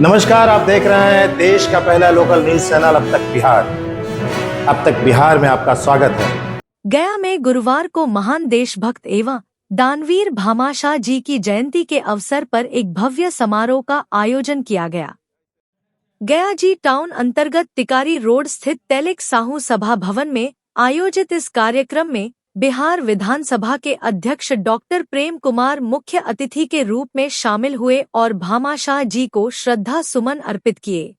नमस्कार, आप देख रहे हैं देश का पहला लोकल न्यूज चैनल अब तक बिहार। अब तक बिहार में आपका स्वागत है। गया में गुरुवार को महान देशभक्त एवं दानवीर भामाशाह जी की जयंती के अवसर पर एक भव्य समारोह का आयोजन किया गया। गया जी टाउन अंतर्गत टिकारी रोड स्थित तैलिक साहू सभा भवन में आयोजित इस कार्यक्रम में बिहार विधानसभा के अध्यक्ष डॉक्टर प्रेम कुमार मुख्य अतिथि के रूप में शामिल हुए और भामाशाह जी को श्रद्धा सुमन अर्पित किए।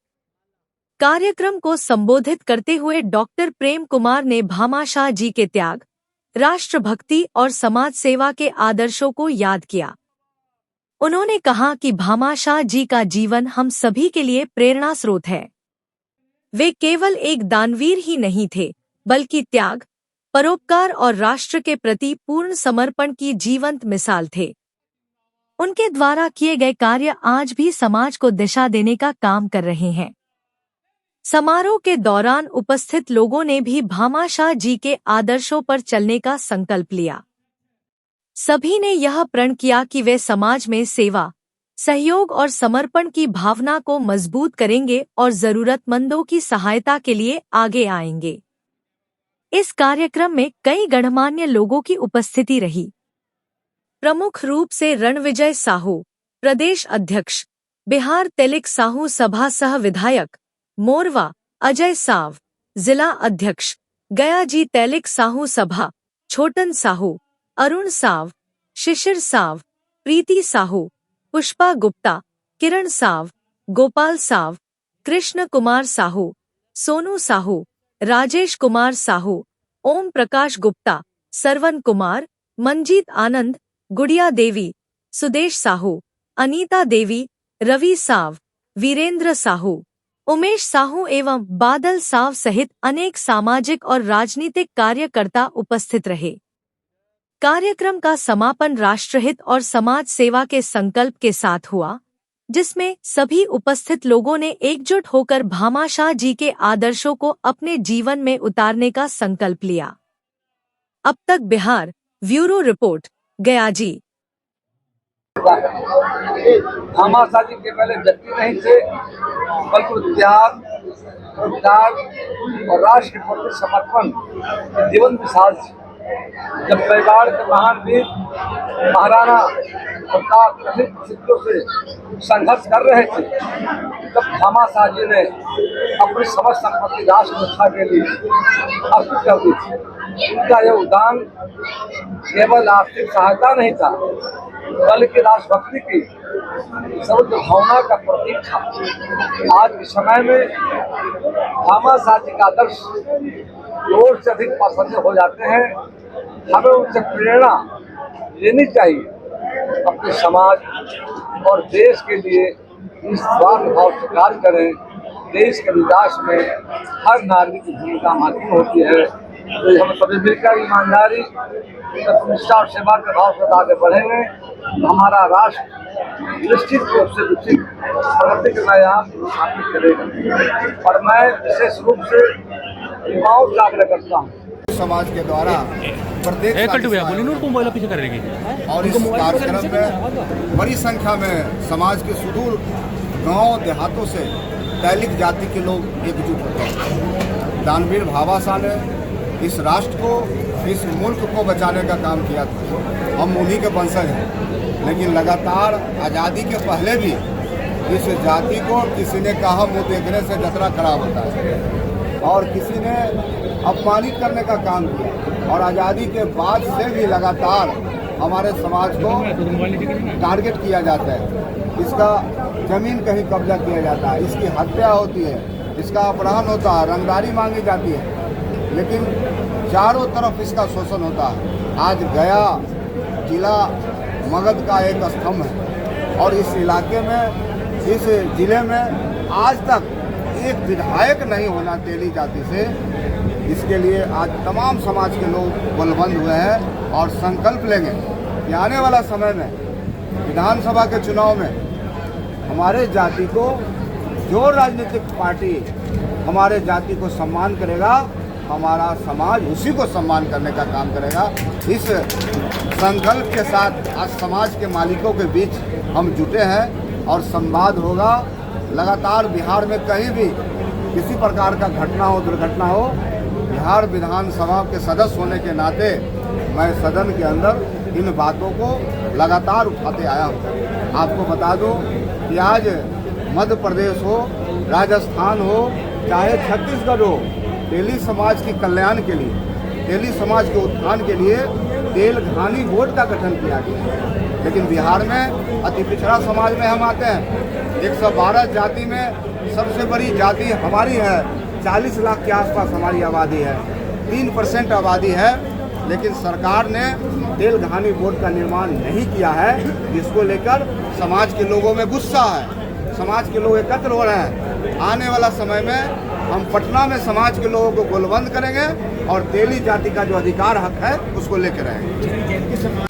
कार्यक्रम को संबोधित करते हुए डॉक्टर प्रेम कुमार ने भामाशाह जी के त्याग, राष्ट्रभक्ति और समाज सेवा के आदर्शों को याद किया। उन्होंने कहा कि भामाशाह जी का जीवन हम सभी के लिए प्रेरणा स्रोत है। वे केवल एक दानवीर ही नहीं थे, बल्कि त्याग, परोपकार और राष्ट्र के प्रति पूर्ण समर्पण की जीवंत मिसाल थे। उनके द्वारा किए गए कार्य आज भी समाज को दिशा देने का काम कर रहे हैं। समारोह के दौरान उपस्थित लोगों ने भी भामाशाह जी के आदर्शों पर चलने का संकल्प लिया। सभी ने यह प्रण किया कि वे समाज में सेवा, सहयोग और समर्पण की भावना को मजबूत करेंगे और जरूरतमंदों की सहायता के लिए आगे आएंगे। इस कार्यक्रम में कई गणमान्य लोगों की उपस्थिति रही। प्रमुख रूप से रणविजय साहू, प्रदेश अध्यक्ष, बिहार तैलिक साहू सभा सह विधायक, मोरवा, अजय साव, जिला अध्यक्ष, गया जी तैलिक साहू सभा, छोटन साहू, अरुण साव, शिशिर साव, प्रीति साहू, पुष्पा गुप्ता, किरण साव, गोपाल साव, कृष्ण कुमार साहू, सोनू साहू, राजेश कुमार साहू, ओम प्रकाश गुप्ता, सरवन कुमार, मंजीत आनंद, गुड़िया देवी, सुदेश साहू, अनीता देवी, रवि साव, वीरेंद्र साहू, उमेश साहू एवं बादल साव सहित अनेक सामाजिक और राजनीतिक कार्यकर्ता उपस्थित रहे। कार्यक्रम का समापन राष्ट्रहित और समाज सेवा के संकल्प के साथ हुआ, जिसमें सभी उपस्थित लोगों ने एकजुट होकर भामाशाह जी के आदर्शों को अपने जीवन में उतारने का संकल्प लिया। अब तक बिहार ब्यूरो रिपोर्ट, गया जी। भामाशाह जी के पहले व्यक्ति नहीं थे, बल्कि त्याग, उपकार और राष्ट्र के प्रति समर्पण की जीवन मिसाल थी। जब मेवाड़ के महान वीर महाराणा प्रताप कठिन परिस्थितियों से संघर्ष कर रहे थे, तब भामाशाह जी ने अपनी समस्त संपत्ति राष्ट्र रक्षा के लिए अर्पित कर दी थी। उनका योगदान केवल आर्थिक सहायता नहीं था, बल्कि राष्ट्रभक्ति की सर्वोच्च भावना का प्रतीक था। आज के समय में भामाशाह जी का आदर्श और से अधिक पसंद हो जाते हैं। हमें उनसे प्रेरणा लेनी चाहिए। अपने समाज और देश के लिए इस स्वार्थ भाव से कार्य करें। देश के विकास में हर नागरिक की भूमिका महत्वपूर्ण होती है। तो हम सभी मिलकर ईमानदारी, निष्ठा और सेवा के भाव से आगे बढ़ेंगे, हमारा राष्ट्र निश्चित रूप से विकसित प्रगति के आयाम स्थापित करेगा। और मैं विशेष रूप से युवाओं से आग्रह करता हूँ समाज के द्वारा प्रत्येक और इस कार्यक्रम में बड़ी संख्या में समाज के सुदूर गांव देहातों से तैलिक जाति के लोग एकजुट होते हैं। दानवीर भामाशाह ने इस राष्ट्र को, इस मुल्क को बचाने का काम किया था। हम उन्हीं के वंशज हैं, लेकिन लगातार आज़ादी के पहले भी इस जाति को किसी ने कहा मुँह देखने से जतरा खराब होता है और किसी ने अपमानित करने का काम किया। और आज़ादी के बाद से भी लगातार हमारे समाज को टारगेट किया जाता है। इसका जमीन कहीं कब्जा किया जाता है, इसकी हत्या होती है, इसका अपहरण होता है, रंगदारी मांगी जाती है, लेकिन चारों तरफ इसका शोषण होता है। आज गया जिला मगध का एक स्तंभ है और इस इलाके में, इस जिले में आज तक एक विधायक नहीं होना तेली जाति से। इसके लिए आज तमाम समाज के लोग बलबंद हुए हैं और संकल्प लेंगे कि आने वाला समय में विधानसभा के चुनाव में हमारे जाति को, जो राजनीतिक पार्टी हमारे जाति को सम्मान करेगा, हमारा समाज उसी को सम्मान करने का काम करेगा। इस संकल्प के साथ आज समाज के मालिकों के बीच हम जुटे हैं और संवाद होगा लगातार बिहार में कहीं भी किसी प्रकार का घटना हो, दुर्घटना हो, बिहार विधानसभा के सदस्य होने के नाते मैं सदन के अंदर इन बातों को लगातार उठाते आया हूँ। आपको बता दूं कि आज मध्य प्रदेश हो, राजस्थान हो, चाहे छत्तीसगढ़ हो, तेली समाज की कल्याण के लिए, तेली समाज के उत्थान के लिए तेलघानी बोर्ड का गठन किया गया। लेकिन बिहार में अति पिछड़ा समाज में हम आते हैं। 112 जाति में सबसे बड़ी जाति हमारी है, 40 लाख के आसपास हमारी आबादी है, 3% आबादी है। लेकिन सरकार ने तेलघानी बोर्ड का निर्माण नहीं किया है, जिसको लेकर समाज के लोगों में गुस्सा है, समाज के लोग एकत्र हो रहे हैं। आने वाला समय में हम पटना में समाज के लोगों को गोलबंद करेंगे और तेली जाति का जो अधिकार हक है उसको लेकर आएंगे।